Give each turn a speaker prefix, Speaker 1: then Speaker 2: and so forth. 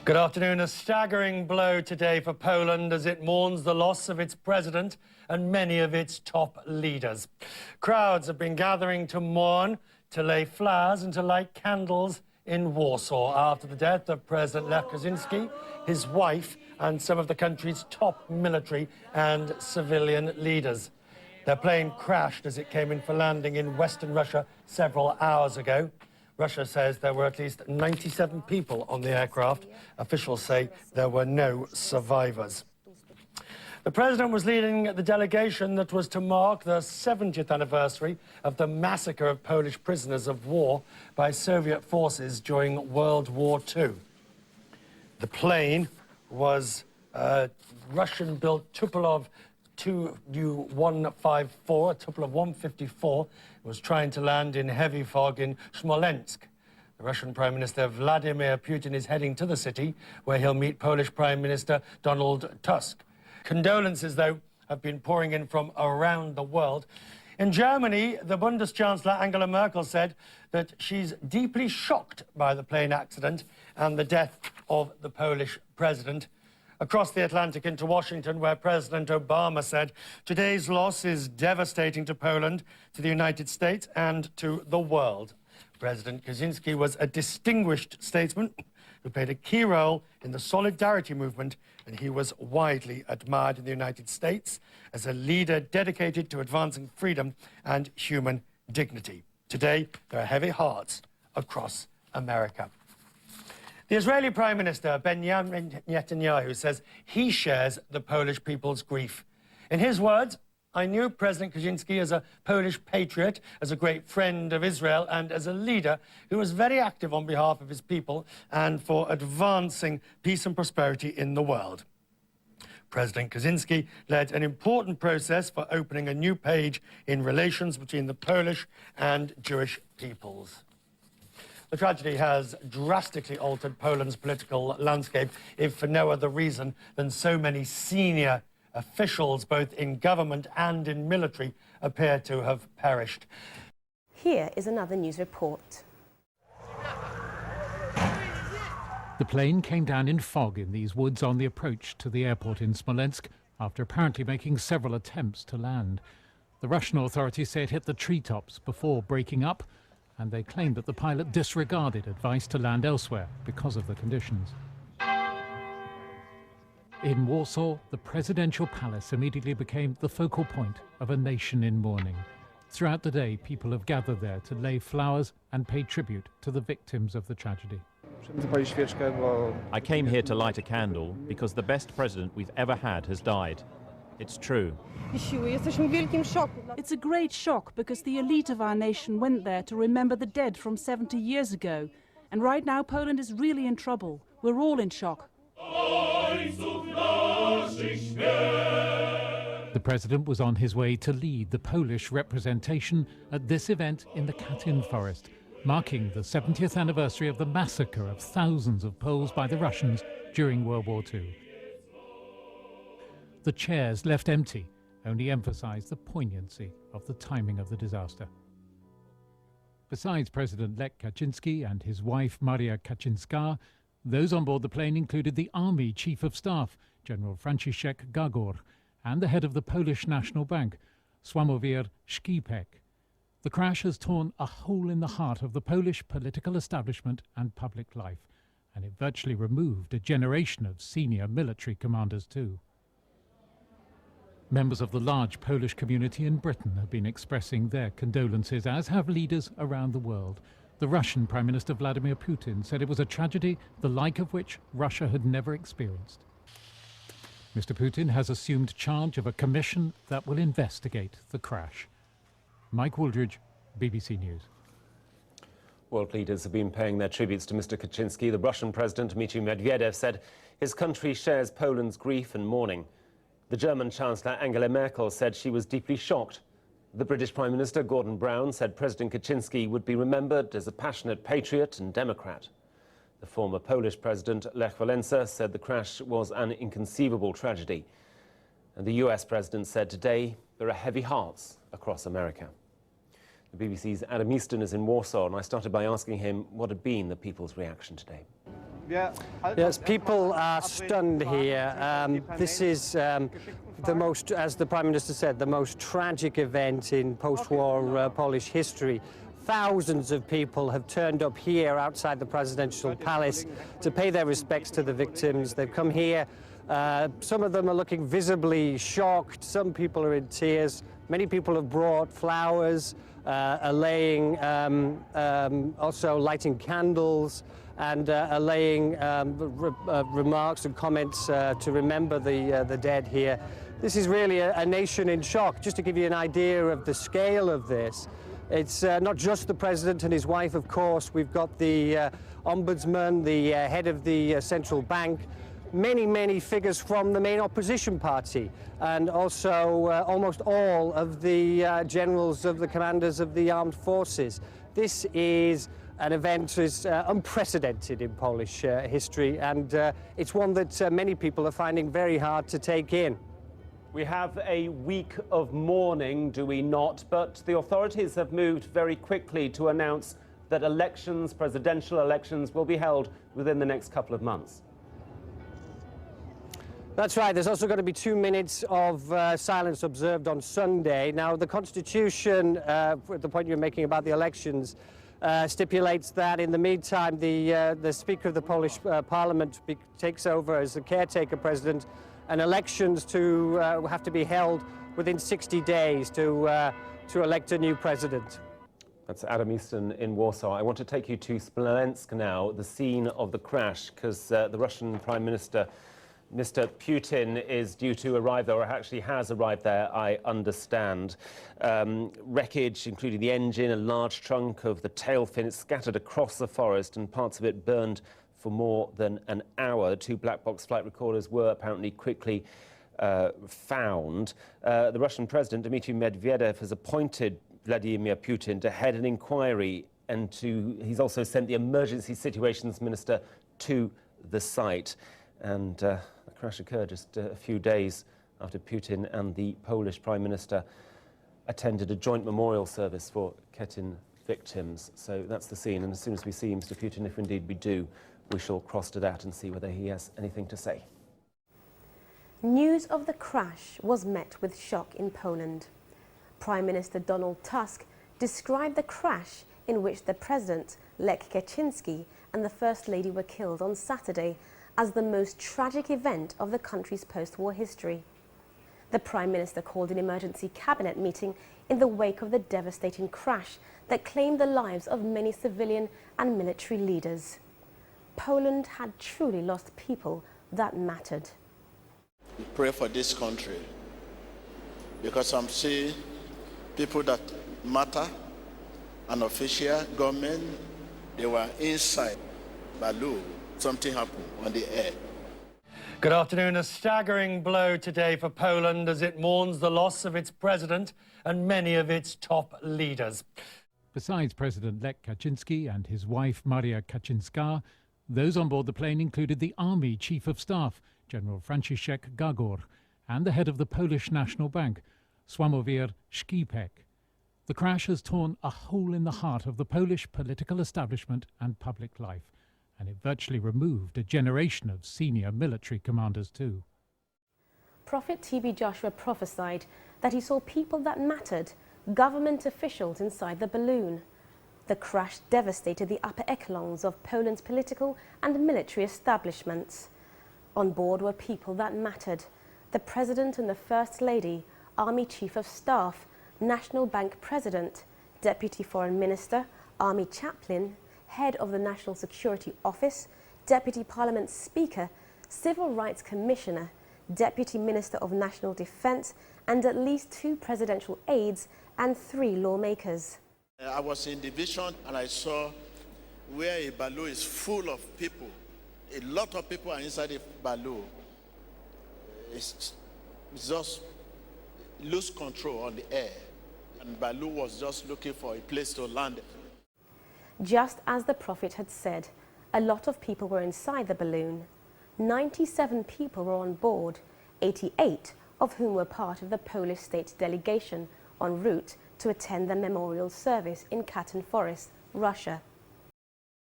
Speaker 1: Good afternoon. A staggering blow today for Poland as it mourns the loss of its president and many of its top leaders. Crowds have been gathering to mourn, to lay flowers and to light candles in Warsaw after the death of President Lech Kaczynski, his wife and some of the country's top military and civilian leaders. Their plane crashed as it came in for landing in western Russia several hours ago. Russia says there were at least 97 people on the aircraft. Officials say there were no survivors. The president was leading the delegation that was to mark the 70th anniversary of the massacre of Polish prisoners of war by Soviet forces during World War II. The plane was a Russian-built Tupolev Tu-154, a Tupolev 154, was trying to land in heavy fog in Smolensk. The Russian Prime Minister Vladimir Putin is heading to the city, where he'll meet Polish Prime Minister Donald Tusk. Condolences, though, have been pouring in from around the world. In Germany, the Bundeschancellor Angela Merkel said that she's deeply shocked by the plane accident and the death of the Polish president. Across the Atlantic into Washington, where President Obama said, today's loss is devastating to Poland, to the United States and to the world. President Kaczynski was a distinguished statesman who played a key role in the Solidarity movement, and he was widely admired in the United States as a leader dedicated to advancing freedom and human dignity. Today, there are heavy hearts across America. The Israeli Prime Minister, Benjamin Netanyahu, says he shares the Polish people's grief. In his words, I knew President Kaczynski as a Polish patriot, as a great friend of Israel, and as a leader who was very active on behalf of his people and for advancing peace and prosperity in the world. President Kaczynski led an important process for opening a new page in relations between the Polish and Jewish peoples. The tragedy has drastically altered Poland's political landscape, if for no other reason than so many senior officials, both in government and in military, appear to have perished.
Speaker 2: Here is another news report.
Speaker 3: The plane came down in fog in these woods on the approach to the airport in Smolensk after apparently making several attempts to land. The Russian authorities say it hit the treetops before breaking up, and they claimed that the pilot disregarded advice to land elsewhere because of the conditions. In Warsaw, the presidential palace immediately became the focal point of a nation in mourning. Throughout the day, people have gathered there to lay flowers and pay tribute to the victims of the tragedy.
Speaker 4: I came here to light a candle because the best president we've ever had has died. It's true.
Speaker 5: It's a great shock because the elite of our nation went there to remember the dead from 70 years ago. And right now Poland is really in trouble. We're all in shock.
Speaker 3: The president was on his way to lead the Polish representation at this event in the Katyn Forest, marking the 70th anniversary of the massacre of thousands of Poles by the Russians during World War II. The chairs left empty only emphasized the poignancy of the timing of the disaster. Besides President Lech Kaczynski and his wife Maria Kaczynska, those on board the plane included the Army Chief of Staff, General Franciszek Gagor, and the head of the Polish National Bank, Sławomir Szkipek. The crash has torn a hole in the heart of the Polish political establishment and public life, and it virtually removed a generation of senior military commanders too. Members of the large Polish community in Britain have been expressing their condolences, as have leaders around the world. The Russian Prime Minister Vladimir Putin said it was a tragedy the like of which Russia had never experienced. Mr. Putin has assumed charge of a commission that will investigate the crash. Mike Wooldridge, BBC News.
Speaker 6: World leaders have been paying their tributes to Mr. Kaczynski. The Russian President Dmitry Medvedev said his country shares Poland's grief and mourning. The German Chancellor Angela Merkel said she was deeply shocked. The British Prime Minister Gordon Brown said President Kaczynski would be remembered as a passionate patriot and democrat. The former Polish President Lech Walesa said the crash was an inconceivable tragedy. And the US President said today there are heavy hearts across America. The BBC's Adam Easton is in Warsaw, and I started by asking him what had been the people's reaction today.
Speaker 7: Yes, people are stunned here. This is the most, as the Prime Minister said, the most tragic event in post-war Polish history. Thousands of people have turned up here outside the presidential palace to pay their respects to the victims. They've come here. Some of them are looking visibly shocked. Some people are in tears. Many people have brought flowers, allaying, also lighting candles, and allaying remarks and comments to remember the dead here. This is really a nation in shock. Just to give you an idea of the scale of this, it's not just the president and his wife, of course. We've got the ombudsman, the head of the central bank, many figures from the main opposition party, and also almost all of the generals of the commanders of the armed forces. This is an event that is unprecedented in Polish history, and it's one that many people are finding very hard to take in.
Speaker 6: We have a week of mourning, do we not? But the authorities have moved very quickly to announce that elections, presidential elections, will be held within the next couple of months.
Speaker 7: That's right. There's also going to be 2 minutes of silence observed on Sunday. Now, the Constitution, the point you're making about the elections, stipulates that in the meantime the Speaker of the Polish Parliament takes over as the caretaker president, and elections have to be held within 60 days to elect a new president.
Speaker 6: That's Adam Easton in Warsaw. I want to take you to Smolensk now, the scene of the crash, because the Russian Prime Minister, Mr. Putin, is due to arrive there, or actually has arrived there, I understand. Wreckage, including the engine, a large chunk of the tail fin, scattered across the forest, and parts of it burned for more than an hour. 2 black box flight recorders were apparently quickly found. The Russian President, Dmitry Medvedev, has appointed Vladimir Putin to head an inquiry, and he's also sent the Emergency Situations Minister to the site. And the crash occurred just a few days after Putin and the Polish Prime Minister attended a joint memorial service for Katyn victims. So that's the scene, and as soon as we see Mr. Putin, if indeed we do, we shall cross to that and see whether he has anything to say.
Speaker 2: News of the crash was met with shock in Poland. Prime Minister Donald Tusk described the crash in which the President, Lech Kaczynski, and the First Lady were killed on Saturday as the most tragic event of the country's post-war history. The Prime Minister called an emergency cabinet meeting in the wake of the devastating crash that claimed the lives of many civilian and military leaders. Poland had truly lost people that mattered.
Speaker 8: We pray for this country because I'm seeing people that matter, an official, government, they were inside Balu. Something happened on the air.
Speaker 1: Good afternoon. A staggering blow today for Poland as it mourns the loss of its president and many of its top leaders.
Speaker 3: Besides President Lech Kaczynski and his wife Maria Kaczynska, those on board the plane included the Army Chief of Staff, General Franciszek Gagor, and the head of the Polish National Bank, Sławomir Szkipek. The crash has torn a hole in the heart of the Polish political establishment and public life, and it virtually removed a generation of senior military commanders too.
Speaker 2: Prophet T.B. Joshua prophesied that he saw people that mattered, government officials inside the balloon. The crash devastated the upper echelons of Poland's political and military establishments. On board were people that mattered: the President and the First Lady, Army Chief of Staff, National Bank President, Deputy Foreign Minister, Army Chaplain, Head of the National Security Office, Deputy Parliament Speaker, Civil Rights Commissioner, Deputy Minister of National Defence, and at least 2 presidential aides and 3 lawmakers.
Speaker 8: I was in division and I saw where a balloon is full of people. A lot of people are inside the balloon. It's just lose control on the air. And Balu was just looking for a place to land.
Speaker 2: Just as the Prophet had said, a lot of people were inside the balloon. 97 people were on board, 88 of whom were part of the Polish state delegation en route to attend the memorial service in Katyn Forest, Russia.